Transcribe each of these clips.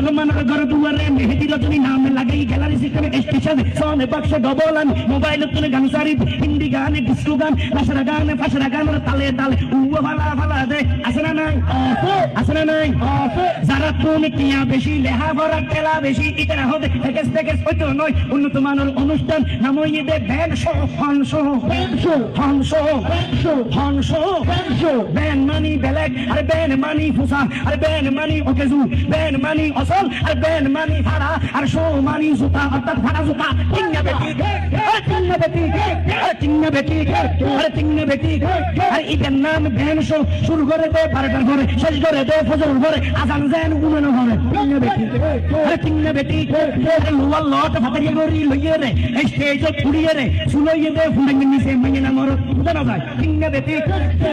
মুসলমানের ঘর দুয়ারে মেহেদি রজনী নাম লাগাই গ্যালারি সিস্টেমে স্টেশনে সনে বাক্সে ডবল আমি মোবাইল তুলে গান সারি হিন্দি গানে ডিস্কো গান নাচরা গানে ফাঁসরা গানের তালে তালে উয়া ভালা ভালা দে আছে না নাই আছে না নাই যারা তুমি টিয়া বেশি লেহা ভরা খেলা বেশি ইতারা হবে থেকে থেকে হইতো নয় উন্নত মানের অনুষ্ঠান নামই the band show fun show fun show fun show band মানি বেলেগ আরে ব্যান্ড মানি ফুসা আরে ব্যান্ড মানি ওকেজু ব্যান্ড মানি অসল আর ব্যান্ড মানি ভাড়া আর শো মানি জুতা অর্থাৎ ভাড়া জুতা তিন্না বেটি তিন্না বেটি তিন্না বেটি আরে তিন্না বেটি আর ইটার নাম ব্যান্ড শো শুরু করে দে 12টার ঘরে শেষ করে দে ফজর ঘরে আজান যেন উমেন ঘরে তিন্না বেটি আরে তিন্না বেটি লোয়ার লট ভাতারিয়া গরি লইয়ে রে এই স্টেজ পুড়িয়ে রে শুলইয়ে দে ফুড়ে নিচে মাইয়ে না মর জানা যায় তিন্না বেটি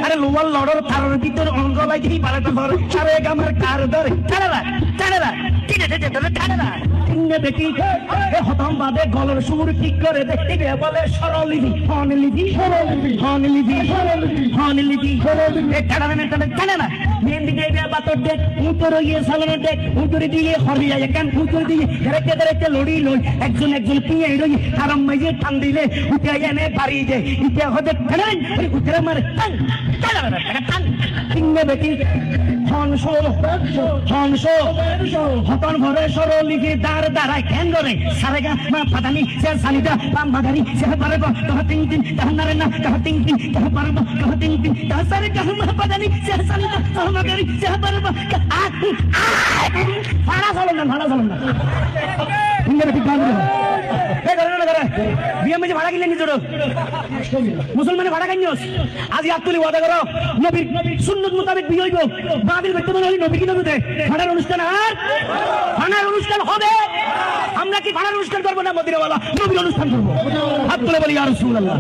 আরে লোয়ার লড়র তারের ভিতর অঙ্গ লাগি 12টার ঘরে সারে গামার কার ধরে টানারা টানারা কিনে দে ধরে টানারা তিন্না বেটি এ হতম বাদে গলার সুর ঠিক করে দে এবে বলে সরলিবি হনলিবি সরলিবি হনলিবি সরলিবি হনলিবি এ টানারা টানারা মেহেন্দি দে বাতর দে উতর ইয়ে সালানো দে উতর দিয়ে হরিয়া কান উতর দিয়ে ধরেতে ধরেতে লড়ি লই একজন একজন পিয়ে লই আরাম মাইয়ে টান দিলে উঠে এনে বাড়ি দে ইতে হবে টানান উতরে মারে টান টানারা টান তিন্না বেটি হনশো হনশো হতন ভরে সরলিবি দাঁড় দাঁড়ায় কেন করে সারেগা মা পাতানি সে সানিটা পাম বাগানি সে পারব কহ তিন তিন কহ নারে না কহ তিন তিন কহ পারব কহ তিন তিন কহ সারে কহ মা পাতানি সে সানিটা কহ বাগানি সে পারব ভাড়া চলো না ইংরেজি গান এ করে না করে বিয়ে মেজে ভাড়া কিনলে নিজের মুসলমানে ভাড়া কিনিস আজ ইয়াদ তুলি ওয়াদা করো নবীর সুন্নত মোতাবেক বিয়ে হইব বাবির বর্তমানে হলি নবী কি নবী দে ভাড়ার অনুষ্ঠান আর ভাড়ার অনুষ্ঠান হবে আমরা কি ভাড়ার অনুষ্ঠান করবো না মদিনাওয়ালা নবীর অনুষ্ঠান করবো হাত তুলে বলি ইয়া রাসূলুল্লাহ